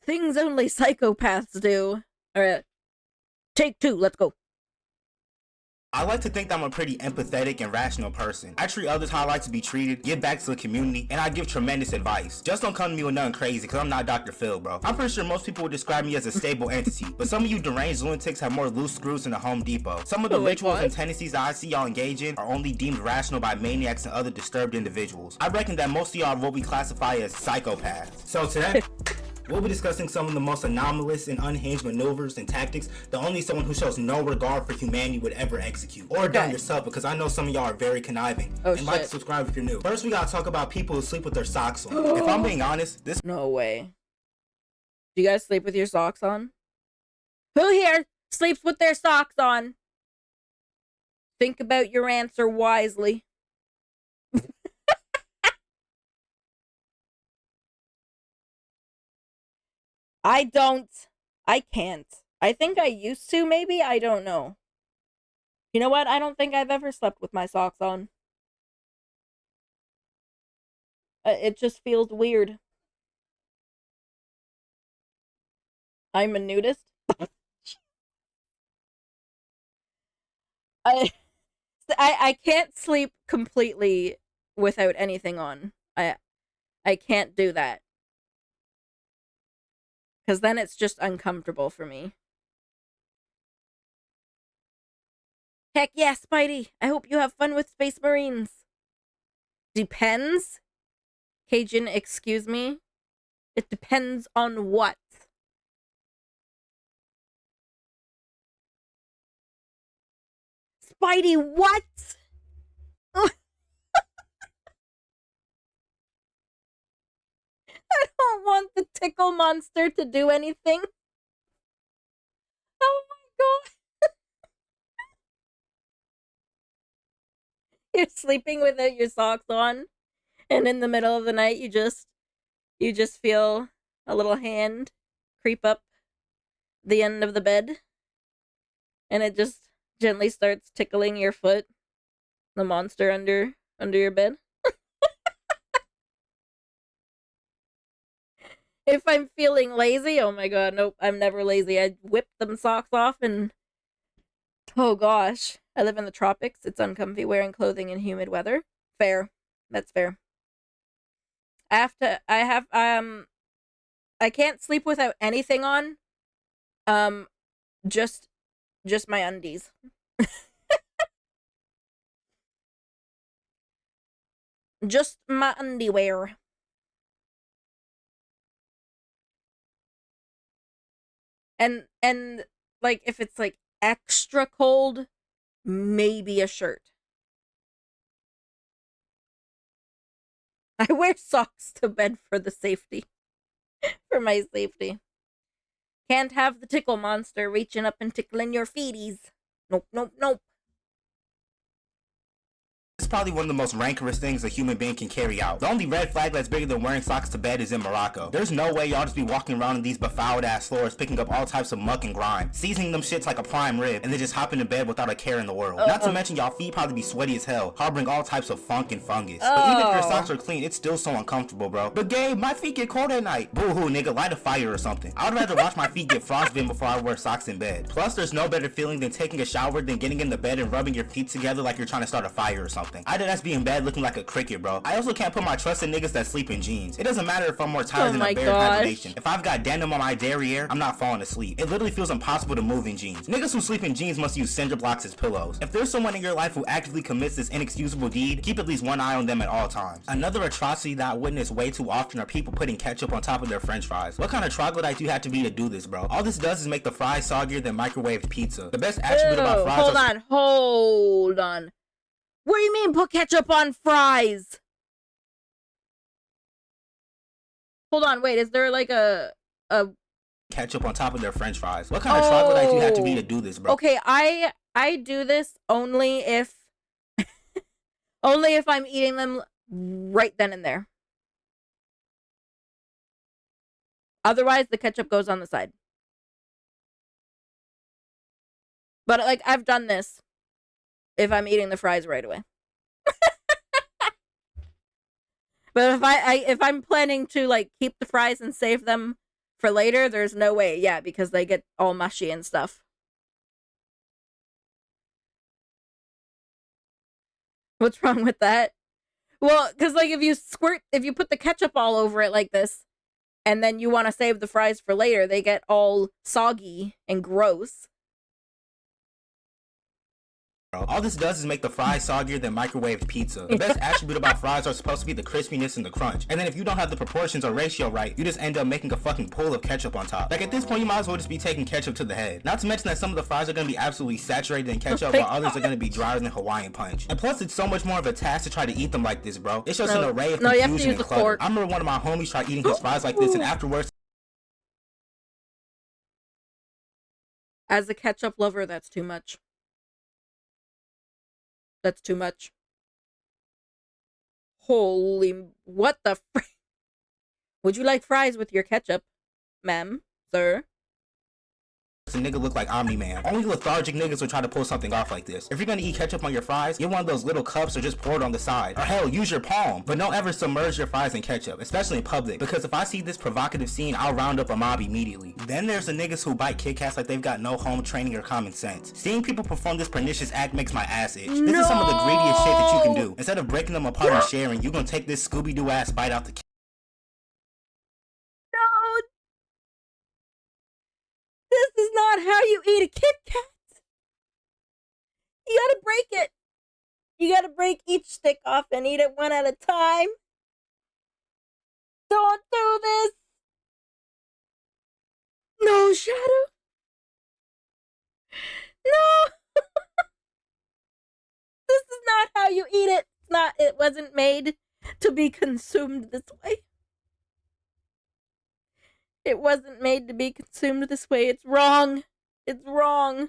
Things only psychopaths do. Alright. Take two, let's go. I like to think that I'm a pretty empathetic and rational person. I treat others how I like to be treated, give back to the community, and I give tremendous advice. Just don't come to me with nothing crazy, because I'm not Dr. Phil, bro. I'm pretty sure most people would describe me as a stable entity, but some of you deranged lunatics have more loose screws than a Home Depot. Some of the rituals and tendencies that I see y'all engage in are only deemed rational by maniacs and other disturbed individuals. I reckon that most of y'all are what we classify as psychopaths. So today, we'll be discussing some of the most anomalous and unhinged maneuvers and tactics that only someone who shows no regard for humanity would ever execute. Or done yourself, because I know some of y'all are very conniving. And like and subscribe if you're new. First, we gotta talk about people who sleep with their socks on. If I'm being honest, this— No way. Do you guys sleep with your socks on? Who here sleeps with their socks on? Think about your answer wisely. I don't. I can't. I think I used to, maybe? I don't know. You know what? I don't think I've ever slept with my socks on. It just feels weird. I'm a nudist? I can't sleep completely without anything on. I can't do that. Because then it's just uncomfortable for me. Heck yeah, Spidey! I hope you have fun with Space Marines. Depends? Cajun, excuse me? It depends on what? Spidey, what? I don't want the tickle monster to do anything. Oh my god. You're sleeping without your socks on, and in the middle of the night you just feel a little hand creep up the end of the bed, and it just gently starts tickling your foot, the monster under your bed. If I'm feeling lazy, oh my god, nope, I'm never lazy. I whip them socks off and... Oh gosh. I live in the tropics. It's uncomfy wearing clothing in humid weather. Fair. That's fair. I can't sleep without anything on. Just my undies. Just my underwear. And like if it's like extra cold, maybe a shirt. I wear socks to bed for the safety. For my safety. Can't have the tickle monster reaching up and tickling your feeties. Nope, nope, nope. It's probably one of the most rancorous things a human being can carry out. The only red flag that's bigger than wearing socks to bed is in Morocco. There's no way y'all just be walking around in these befouled ass floors picking up all types of muck and grime, seasoning them shits like a prime rib, and then just hopping to bed without a care in the world. Not to mention y'all feet probably be sweaty as hell, harboring all types of funk and fungus. But even if your socks are clean, it's still so uncomfortable, bro. But Gabe, my feet get cold at night. Boo-hoo, nigga, light a fire or something. I would rather watch my feet get frostbitten before I wear socks in bed. Plus, there's no better feeling than taking a shower than getting in the bed and rubbing your feet together like you're trying to start a fire or something. Either that's being bad looking like a cricket, bro. I also can't put my trust in niggas that sleep in jeans. It doesn't matter if I'm more tired than a bear in hibernation. If I've got denim on my derriere, I'm not falling asleep. It literally feels impossible to move in jeans. Niggas who sleep in jeans must use cinder blocks as pillows. If there's someone in your life who actively commits this inexcusable deed, keep at least one eye on them at all times. Another atrocity that I witness way too often are people putting ketchup on top of their french fries. What kind of troglodyte do you have to be to do this, bro? All this does is make the fries soggier than microwaved pizza. The best attribute about fries— Hold on. What do you mean put ketchup on fries? Hold on, wait, is there like a ketchup on top of their french fries? What kind of troglodyte do you have to be to do this, bro? Okay, I do this only if only if I'm eating them right then and there. Otherwise, the ketchup goes on the side. But like I've done this if I'm eating the fries right away. But if I'm planning to like keep the fries and save them For later, there's no way. Yeah, because they get all mushy and stuff. What's wrong with that? Well, because like if you put the ketchup all over it like this, and then you want to save the fries for later, they get all soggy and gross. All this does is make the fries soggier than microwaved pizza. The best attribute about fries are supposed to be the crispiness and the crunch. And then if you don't have the proportions or ratio right, you just end up making a fucking pool of ketchup on top. Like at this point, you might as well just be taking ketchup to the head. Not to mention that some of the fries are going to be absolutely saturated in ketchup, while others are going to be drier than Hawaiian Punch. And plus, it's so much more of a task to try to eat them like this, bro. It's just an array of confusion and clutter. Fork. I remember one of my homies tried eating his fries like this, and afterwards, as a ketchup lover, that's too much. That's too much. Holy, what the frick? Would you like fries with your ketchup, ma'am, sir? a nigga look like Omni-Man. Only lethargic niggas would try to pull something off like this. If you're gonna eat ketchup on your fries, get one of those little cups or just pour it on the side. Or hell, use your palm. But don't ever submerge your fries in ketchup, especially in public, because if I see this provocative scene, I'll round up a mob immediately. Then there's the niggas who bite Kit Kats like they've got no home training or common sense. Seeing people perform this pernicious act makes my ass itch. This is some of the greediest shit that you can do. Instead of breaking them apart and sharing, you gonna take this Scooby-Doo ass bite out the This is not how you eat a Kit Kat. You gotta break it. You gotta break each stick off and eat it one at a time. Don't do this. No, Shadow. No. This is not how you eat it. It's not. It wasn't made to be consumed this way. It wasn't made to be consumed this way. It's wrong. It's wrong.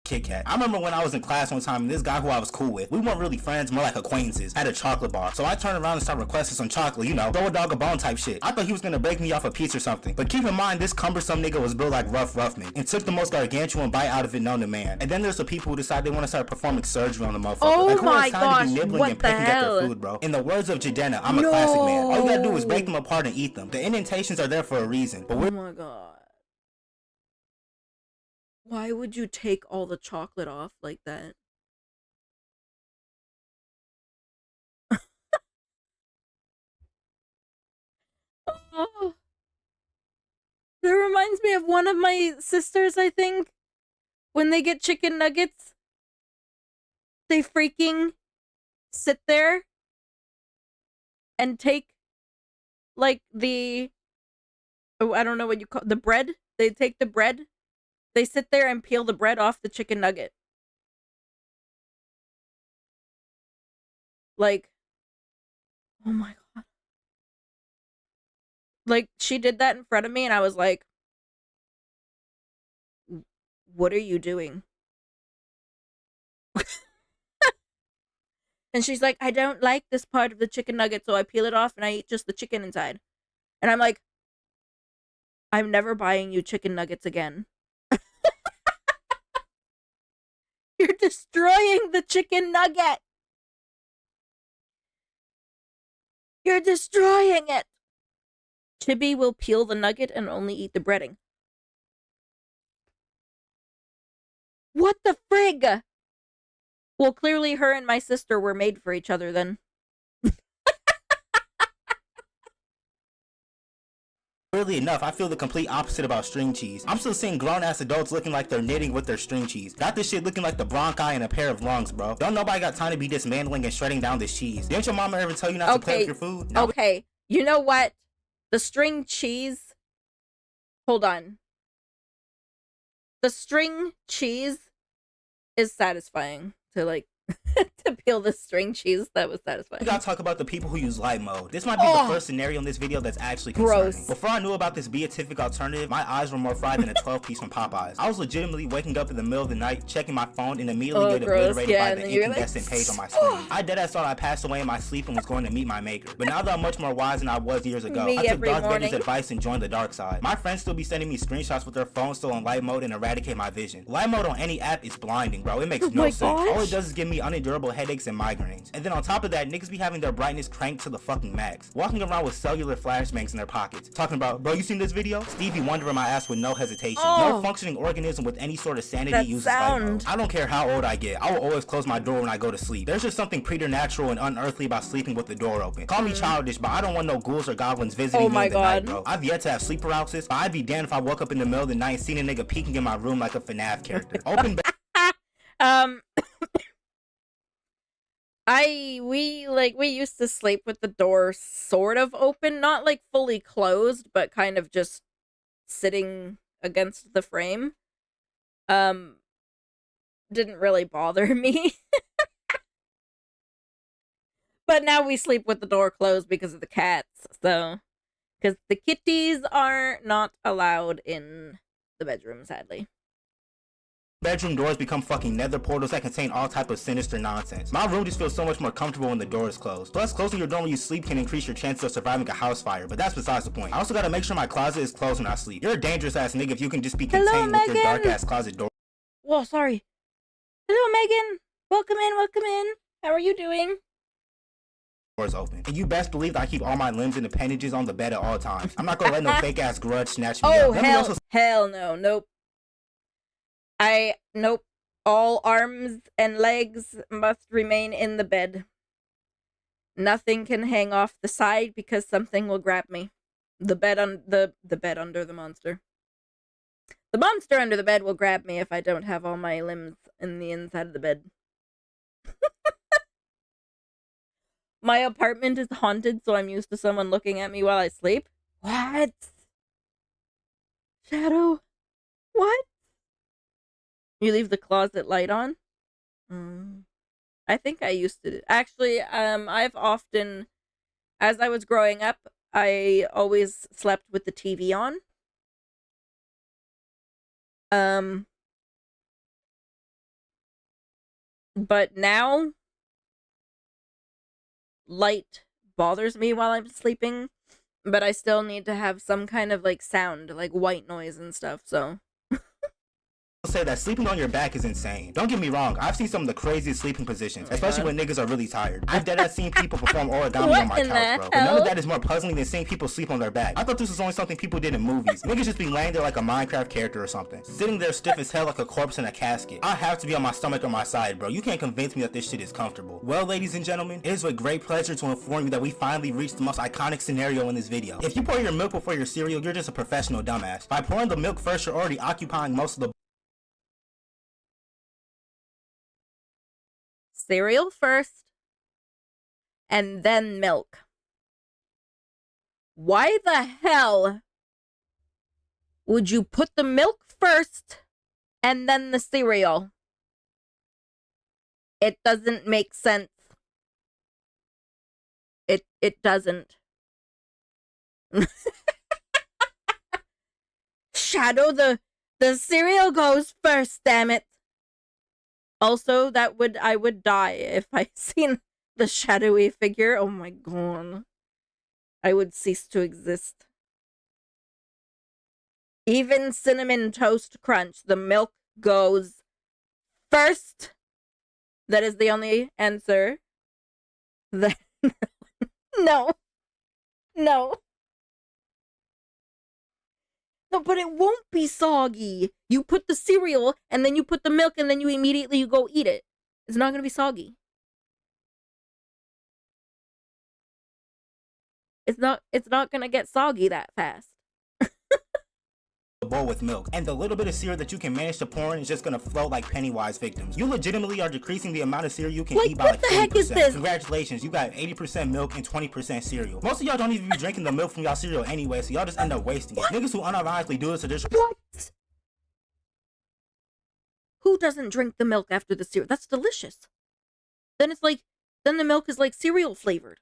Kit Kat. I remember when I was in class one time and this guy who I was cool with, we weren't really friends, more like acquaintances, had a chocolate bar. So I turned around and started requesting some chocolate, you know, throw a dog a bone type shit. I thought he was gonna break me off a piece or something. But keep in mind, this cumbersome nigga was built like Rough Ruffman and took the most gargantuan bite out of it known to man. And then there's the people who decide they want to start performing surgery on the motherfucker. Oh like, my gosh, to be nibbling what and the picking hell? at their food, bro. In the words of Jadena, I'm a classic man. All you gotta do is break them apart and eat them. The indentations are there for a reason. But oh my god. Why would you take all the chocolate off like that? Oh. That reminds me of one of my sisters, I think. When they get chicken nuggets, they freaking sit there and take, like, the... Oh, I don't know what you call the bread. They take the bread. They sit there and peel the bread off the chicken nugget. Like, oh my god. Like, she did that in front of me and I was like, what are you doing? And she's like, I don't like this part of the chicken nugget, so I peel it off and I eat just the chicken inside. And I'm like, I'm never buying you chicken nuggets again. You're destroying the chicken nugget. You're destroying it. Chibi will peel the nugget and only eat the breading. What the frig? Well, clearly her and my sister were made for each other then. Weirdly enough, I feel the complete opposite about string cheese. I'm still seeing grown-ass adults looking like they're knitting with their string cheese. Got this shit looking like the bronchi and a pair of lungs, bro. Don't nobody got time to be dismantling and shredding down this cheese. Didn't your mama ever tell you not to play with your food? No. Okay, you know what? The string cheese... Hold on. The string cheese is satisfying to, like, to peel the string cheese. That was satisfying. We gotta talk about the people who use light mode. This might be the first scenario in this video that's actually concerning. Gross. Before I knew about this beatific alternative, my eyes were more fried than a 12-piece from Popeyes. I was legitimately waking up in the middle of the night, checking my phone, and immediately get obliterated by the incandescent page on my screen. I deadass thought I passed away in my sleep and was going to meet my maker. But now that I'm much more wise than I was years ago, I took Darth Vader's advice and joined the dark side. My friends still be sending me screenshots with their phones still on light mode and eradicate my vision. Light mode on any app is blinding, bro. It makes no sense. All it does is give me me unendurable headaches and migraines. And then on top of that, niggas be having their brightness cranked to the fucking max, walking around with cellular flashbangs in their pockets, talking about, bro, you seen this video? Stevie Wonder in my ass with no hesitation. No functioning organism with any sort of sanity uses light mode. I don't care how old I get, I will always close my door when I go to sleep. There's just something preternatural and unearthly about sleeping with the door open. Call me childish, but I don't want no ghouls or goblins visiting me in the night, bro. I've yet to have sleep paralysis, but I'd be damned if I woke up in the middle of the night and seen a nigga peeking in my room like a FNAF character. Open we used to sleep with the door sort of open, not like fully closed, but kind of just sitting against the frame. Didn't really bother me. But now we sleep with the door closed because of the cats, so because the kitties are not allowed in the bedroom, sadly. Bedroom doors become fucking nether portals that contain all type of sinister nonsense. My room just feels so much more comfortable when the door is closed. Plus, closing your door when you sleep can increase your chances of surviving a house fire, but that's besides the point. I also gotta make sure my closet is closed when I sleep. You're a dangerous ass nigga if you can just be contained with your dark ass closet door. Whoa, sorry. Hello, Megan. Welcome in, welcome in. How are you doing? Doors open. And you best believe that I keep all my limbs and appendages on the bed at all times. I'm not gonna let no fake ass grudge snatch me up. Hell no, nope. Nope. All arms and legs must remain in the bed. Nothing can hang off the side because something will grab me. The bed under the monster. The monster under the bed will grab me if I don't have all my limbs in the inside of the bed. My apartment is haunted, so I'm used to someone looking at me while I sleep. What? Shadow? What? You leave the closet light on? I think I used to. Actually, I've often, as I was growing up, I always slept with the TV on. But now, light bothers me while I'm sleeping, but I still need to have some kind of, like, sound, like white noise and stuff, so. Say that sleeping on your back is insane. Don't get me wrong, I've seen some of the craziest sleeping positions, especially when niggas are really tired. I've deadass seen people perform origami on my couch, bro. But none of that is more puzzling than seeing people sleep on their back. I thought this was only something people did in movies. Niggas just be laying there like a Minecraft character or something, sitting there stiff as hell like a corpse in a casket. I have to be on my stomach or my side, bro. You can't convince me that this shit is comfortable. Well, ladies and gentlemen, it is with great pleasure to inform you that we finally reached the most iconic scenario in this video. If you pour your milk before your cereal, you're just a professional dumbass. By pouring the milk first, you're already occupying most of the cereal first, and then milk. Why the hell would you put the milk first and then the cereal? It doesn't make sense. It doesn't. Shadow, the cereal goes first, damn it. Also, I would die if I seen the shadowy figure. Oh my god. I would cease to exist. Even Cinnamon Toast Crunch, the milk goes first. That is the only answer. No. No. No, but it won't be soggy. You put the cereal, and then you put the milk, and then you immediately go eat it. It's not going to be soggy. It's not going to get soggy that fast. bowl with milk, and the little bit of cereal that you can manage to pour in is just gonna float like Pennywise victims. You legitimately are decreasing the amount of cereal you can eat by like 40%. Congratulations, you got 80% milk and 20% cereal. Most of y'all don't even be drinking the milk from y'all cereal anyway, so y'all just end up wasting it. Niggas who unironically do this are just— What? Who doesn't drink the milk after the cereal? That's delicious. Then it's like, then the milk is like cereal flavored.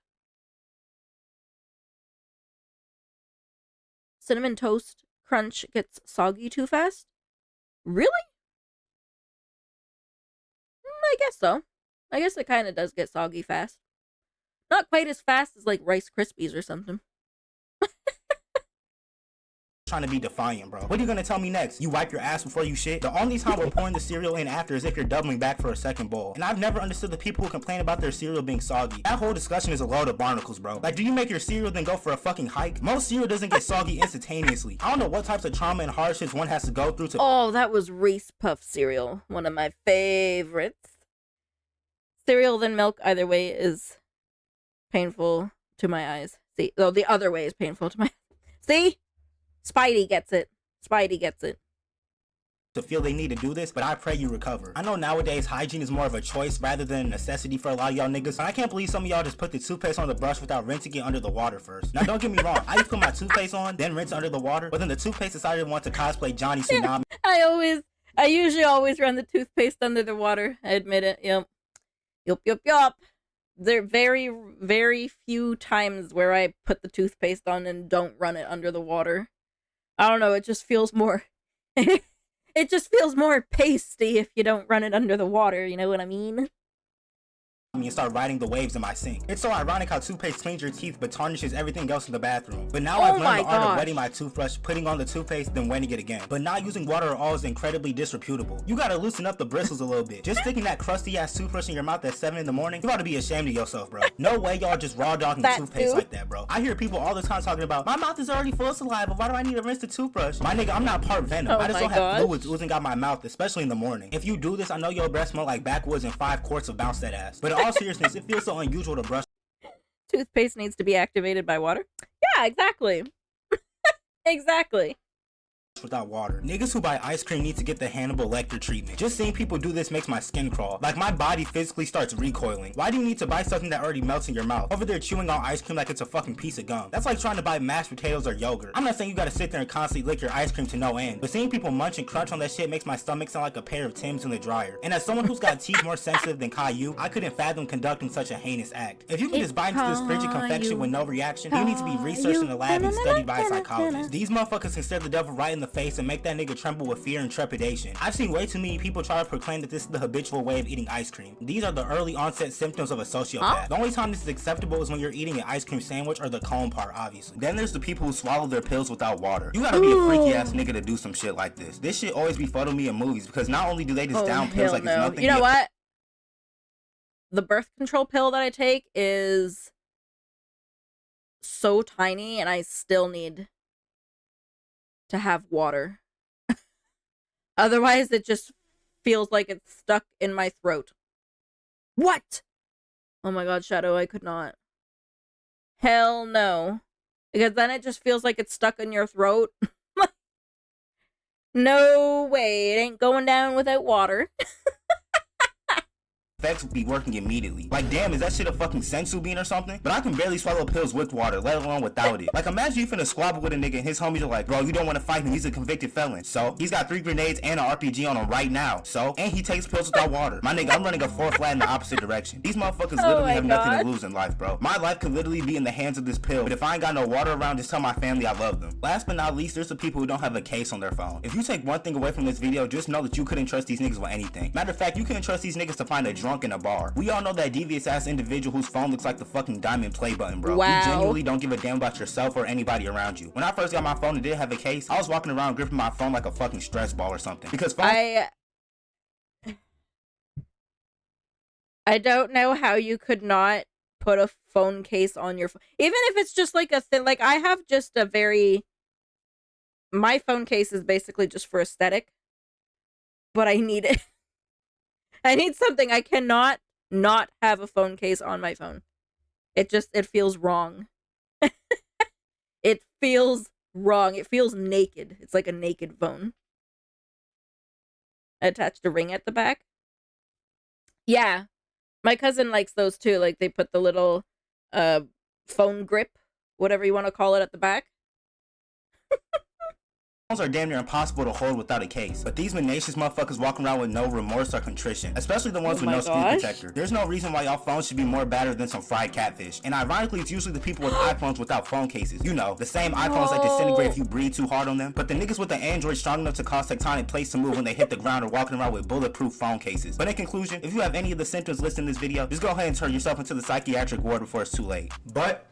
Cinnamon Toast Crunch gets soggy too fast? Really? I guess so. I guess it kind of does get soggy fast. Not quite as fast as like Rice Krispies or something. trying to be defiant, bro. What are you gonna tell me next? You wipe your ass before you shit? The only time we're pouring the cereal in after is if you're doubling back for a second bowl. And I've never understood the people who complain about their cereal being soggy. That whole discussion is a load of barnacles, bro. Like, do you make your cereal then go for a fucking hike? Most cereal doesn't get soggy instantaneously. I don't know what types of trauma and hardships one has to go through to— Oh, that was Reese Puff cereal. One of my favorites. Cereal than milk, either way, is painful to my eyes. See, though the other way is painful to my— See? Spidey gets it. Spidey gets it. To feel they need to do this, but I pray you recover. I know nowadays hygiene is more of a choice rather than a necessity for a lot of y'all niggas, and I can't believe some of y'all just put the toothpaste on the brush without rinsing it under the water first. Now don't get me wrong, I used to put my toothpaste on, then rinse under the water, but then the toothpaste decided to want to cosplay Johnny Tsunami. I usually always run the toothpaste under the water. I admit it. Yup. There are very, very few times where I put the toothpaste on and don't run it under the water. I don't know, it just feels more... It just feels more pasty if you don't run it under the water, you know what I mean? And start riding the waves in my sink. It's so ironic how toothpaste cleans your teeth but tarnishes everything else in the bathroom. But now I've learned the art of wetting my toothbrush, putting on the toothpaste, then wetting it again. But not using water at all is incredibly disreputable. You gotta loosen up the bristles a little bit. Just sticking that crusty ass toothbrush in your mouth at 7 in the morning, you ought to be ashamed of yourself, bro. No way y'all just raw dogging toothpaste like that, bro. I hear people all the time talking about, my mouth is already full of saliva, why do I need to rinse the toothbrush? My nigga, I'm not part venom. I just don't have fluids oozing out my mouth, especially in the morning. If you do this, I know your breath smell like backwoods and 5 quarts of bounce that ass. But in all seriousness, it feels so unusual to brush. Toothpaste needs to be activated by water. Yeah, exactly. Exactly. Without water. Niggas who buy ice cream need to get the Hannibal Lecter treatment. Just seeing people do this makes my skin crawl. Like my body physically starts recoiling. Why do you need to buy something that already melts in your mouth? Over there chewing on ice cream like it's a fucking piece of gum. That's like trying to buy mashed potatoes or yogurt. I'm not saying you gotta sit there and constantly lick your ice cream to no end, but seeing people munch and crunch on that shit makes my stomach sound like a pair of Timbs in the dryer. And as someone who's got teeth more sensitive than Caillou, I couldn't fathom conducting such a heinous act. If you can just bite into this frigid confection with no reaction, you need to be researched in the lab and studied by a psychologist. These motherfuckers can stare the devil right in the face and make that nigga tremble with fear and trepidation. I've seen way too many people try to proclaim that this is the habitual way of eating ice cream. These are the early onset symptoms of a sociopath. The only time this is acceptable is when you're eating an ice cream sandwich or the cone part, obviously. Then there's the people who swallow their pills without water. You gotta be a freaky ass nigga to do some shit like this. This shit always be photo me in movies because not only do they just down pills like it's nothing. You know what? The birth control pill that I take is so tiny and I still need to have water. Otherwise, it just feels like it's stuck in my throat. What? Oh my god, Shadow, I could not. Hell no. Because then it just feels like it's stuck in your throat. No way, it ain't going down without water. Effects would be working immediately. Like, damn, is that shit a fucking sensu bean or something? But I can barely swallow pills with water, let alone without it. Like, imagine you finna squabble with a nigga and his homies are like, bro, you don't want to fight him, he's a convicted felon. So, he's got 3 grenades and an RPG on him right now. So, and he takes pills without water. My nigga, I'm running a 4 flat in the opposite direction. These motherfuckers literally have nothing to lose in life, bro. My life could literally be in the hands of this pill, but if I ain't got no water around, just tell my family I love them. Last but not least, there's the people who don't have a case on their phone. If you take one thing away from this video, just know that you couldn't trust these niggas with anything. Matter of fact, you couldn't trust these niggas to find a drunk in a bar. We all know that devious ass individual whose phone looks like the fucking diamond play button, bro. Wow. You genuinely don't give a damn about yourself or anybody around you. When I first got my phone and didn't have a case, I was walking around gripping my phone like a fucking stress ball or something. Because I don't know how you could not put a phone case on your phone. Even if it's just like a thing, like I have just a very, my phone case is basically just for aesthetic, but I need it. I need something. I cannot not have a phone case on my phone. It feels wrong. It feels wrong. It feels naked. It's like a naked phone. Attached a ring at the back. Yeah. My cousin likes those too. Like they put the little phone grip, whatever you want to call it, at the back. Phones are damn near impossible to hold without a case, but these mendacious motherfuckers walking around with no remorse or contrition, especially the ones with no screen protector. There's no reason why y'all phones should be more battered than some fried catfish. And ironically, it's usually the people with iPhones without phone cases. You know, the same iPhones that disintegrate if you breathe too hard on them. But the niggas with the Android strong enough to cause tectonic plates to move when they hit the ground are walking around with bulletproof phone cases. But in conclusion, if you have any of the symptoms listed in this video, just go ahead and turn yourself into the psychiatric ward before it's too late. But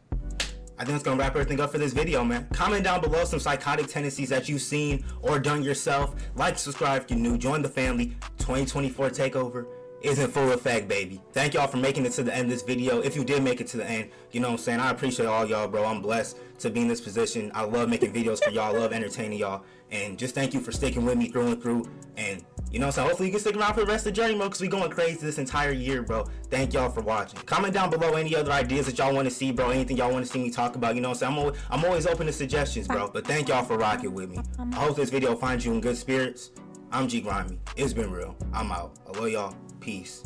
I think that's gonna wrap everything up for this video, man. Comment down below some psychotic tendencies that you've seen or done yourself. Like, subscribe if you're new. Join the family. 2024 takeover is in full effect, baby. Thank y'all for making it to the end of this video. If you did make it to the end, you know what I'm saying? I appreciate all y'all, bro. I'm blessed to be in this position. I love making videos for y'all. I love entertaining y'all. And just thank you for sticking with me through and through. And you know what I'm saying? Hopefully you can stick around for the rest of the journey, bro, because we going crazy this entire year, bro. Thank y'all for watching. Comment down below any other ideas that y'all want to see, bro. Anything y'all want to see me talk about. You know what I'm saying? I'm always open to suggestions, bro. But thank y'all for rocking with me. I hope this video finds you in good spirits. I'm Ggrimey. It's been real. I'm out. I love y'all. Peace.